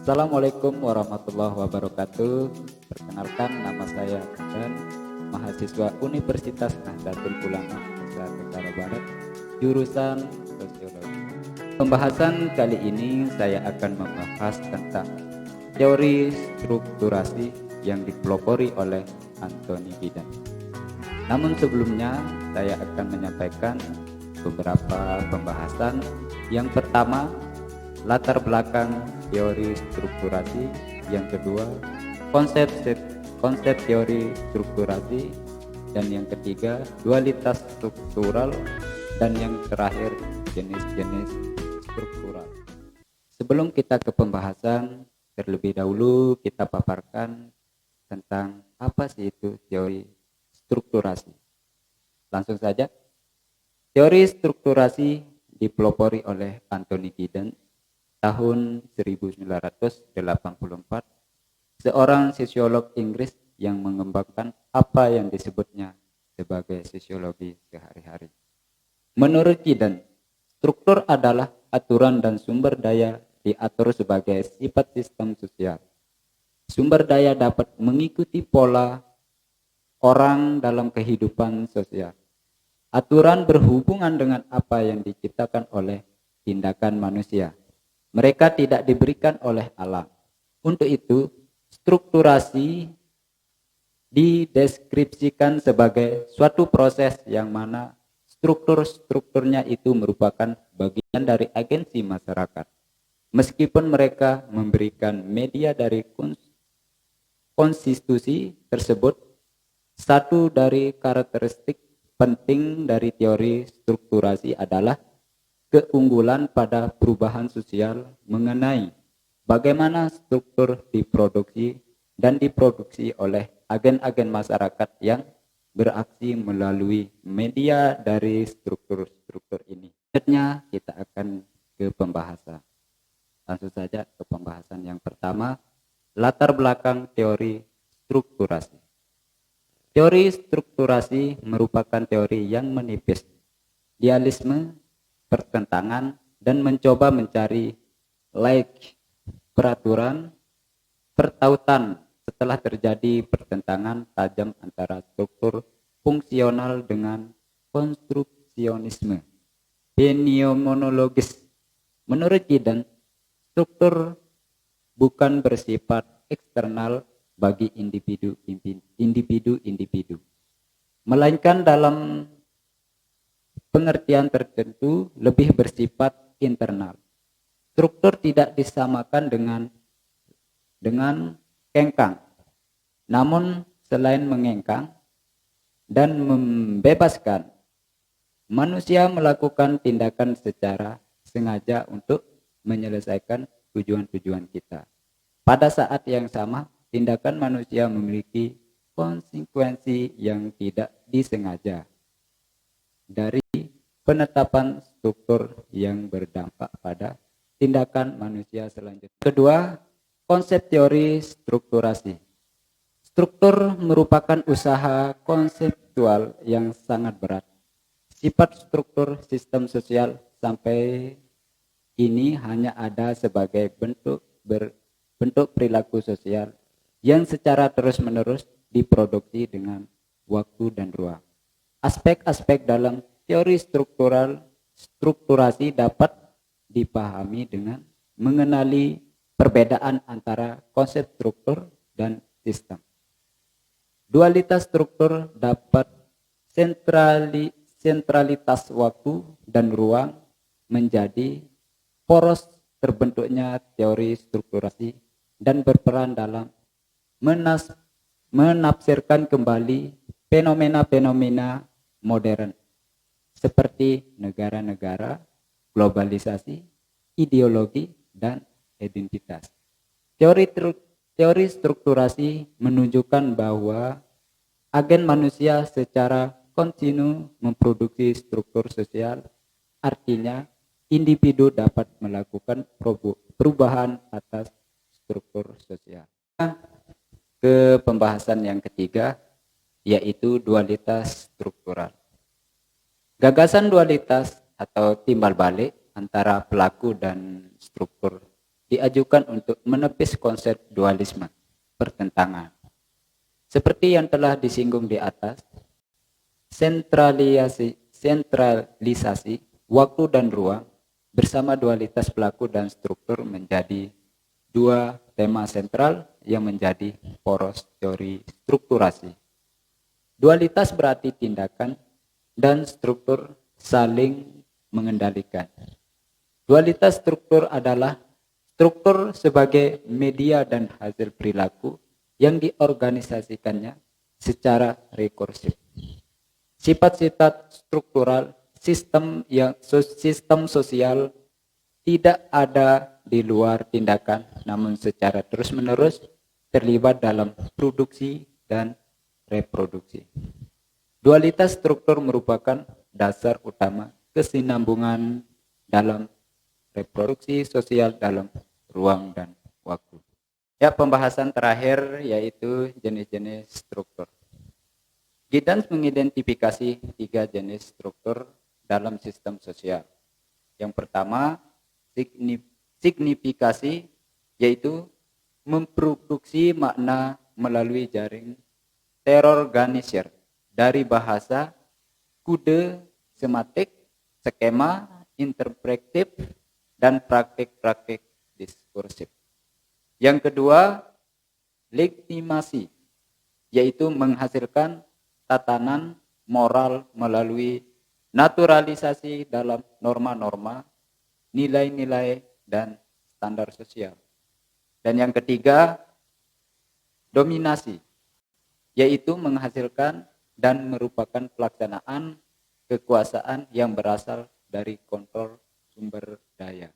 Assalamualaikum warahmatullahi wabarakatuh. Perkenalkan, nama saya dan mahasiswa Universitas Nahdlatul Ulama Nusa Tenggara Barat, jurusan Sosiologi. Pembahasan kali ini saya akan membahas tentang teori strukturasi yang dipelopori oleh Anthony Giddens. Namun sebelumnya saya akan menyampaikan beberapa pembahasan. Yang pertama, latar belakang teori strukturasi. Yang kedua, konsep teori strukturasi. Dan yang ketiga, dualitas struktural. Dan yang terakhir, jenis-jenis struktural. Sebelum kita ke pembahasan, terlebih dahulu kita paparkan tentang apa sih itu teori strukturasi. Langsung saja. Teori strukturasi dipelopori oleh Anthony Giddens tahun 1984, seorang sosiolog Inggris yang mengembangkan apa yang disebutnya sebagai sosiologi sehari-hari. Menurut Giddens, struktur adalah aturan dan sumber daya diatur sebagai sifat sistem sosial. Sumber daya dapat mengikuti pola orang dalam kehidupan sosial. Aturan berhubungan dengan apa yang diciptakan oleh tindakan manusia. Mereka tidak diberikan oleh alam. Untuk itu, strukturasi dideskripsikan sebagai suatu proses yang mana strukturnya itu merupakan bagian dari agensi masyarakat. Meskipun mereka memberikan media dari konstitusi tersebut, satu dari karakteristik penting dari teori strukturasi adalah keunggulan pada perubahan sosial mengenai bagaimana struktur diproduksi dan diproduksi oleh agen-agen masyarakat yang beraksi melalui media dari struktur-struktur ini. Selanjutnya kita akan ke pembahasan. Langsung saja ke pembahasan yang pertama, latar belakang teori strukturasi. Teori strukturasi merupakan teori yang menipis dialisme, pertentangan, dan mencoba mencari peraturan, pertautan setelah terjadi pertentangan tajam antara struktur fungsional dengan konstruksionisme fenomenologis. Menurut Giddens, struktur bukan bersifat eksternal bagi individu, melainkan dalam pengertian tertentu lebih bersifat internal. Struktur tidak disamakan dengan kengkang. Namun selain mengengkang dan membebaskan, manusia melakukan tindakan secara sengaja untuk menyelesaikan tujuan-tujuan kita. Pada saat yang sama, tindakan manusia memiliki konsekuensi yang tidak disengaja dari penetapan struktur yang berdampak pada tindakan manusia selanjutnya. Kedua, konsep teori strukturasi. Struktur merupakan usaha konseptual yang sangat berat. Sifat struktur sistem sosial sampai ini hanya ada sebagai bentuk perilaku sosial yang secara terus-menerus diproduksi dengan waktu dan ruang. Aspek-aspek dalam teori strukturasi dapat dipahami dengan mengenali perbedaan antara konsep struktur dan sistem. Dualitas struktur dapat sentralitas waktu dan ruang menjadi poros terbentuknya teori strukturasi dan berperan dalam menafsirkan kembali fenomena-fenomena modern seperti negara-negara, globalisasi, ideologi, dan identitas. Teori strukturasi menunjukkan bahwa agen manusia secara kontinu memproduksi struktur sosial, artinya individu dapat melakukan perubahan atas struktur sosial. Ke pembahasan yang ketiga, yaitu dualitas struktural. Gagasan dualitas atau timbal balik antara pelaku dan struktur diajukan untuk menepis konsep dualisme, pertentangan. Seperti yang telah disinggung di atas, sentralisasi waktu dan ruang bersama dualitas pelaku dan struktur menjadi dua tema sentral yang menjadi poros teori strukturasi. Dualitas berarti tindakan dan struktur saling mengendalikan. Dualitas struktur adalah struktur sebagai media dan hasil perilaku yang diorganisasikannya secara rekursif. Sifat-sifat struktural sistem sosial tidak ada di luar tindakan, namun secara terus-menerus terlibat dalam produksi dan reproduksi. Dualitas struktur merupakan dasar utama kesinambungan dalam reproduksi sosial dalam ruang dan waktu. Ya, pembahasan terakhir yaitu jenis-jenis struktur. Giddens mengidentifikasi 3 jenis struktur dalam sistem sosial. Yang pertama, signifikasi, yaitu memproduksi makna melalui jaring terorganisir dari bahasa, kode, sematik, skema, interpretif, dan praktik-praktik diskursif. Yang kedua, legitimasi, yaitu menghasilkan tatanan moral melalui naturalisasi dalam norma-norma, nilai-nilai, dan standar sosial. Dan yang ketiga, dominasi, yaitu menghasilkan dan merupakan pelaksanaan kekuasaan yang berasal dari kontrol sumber daya.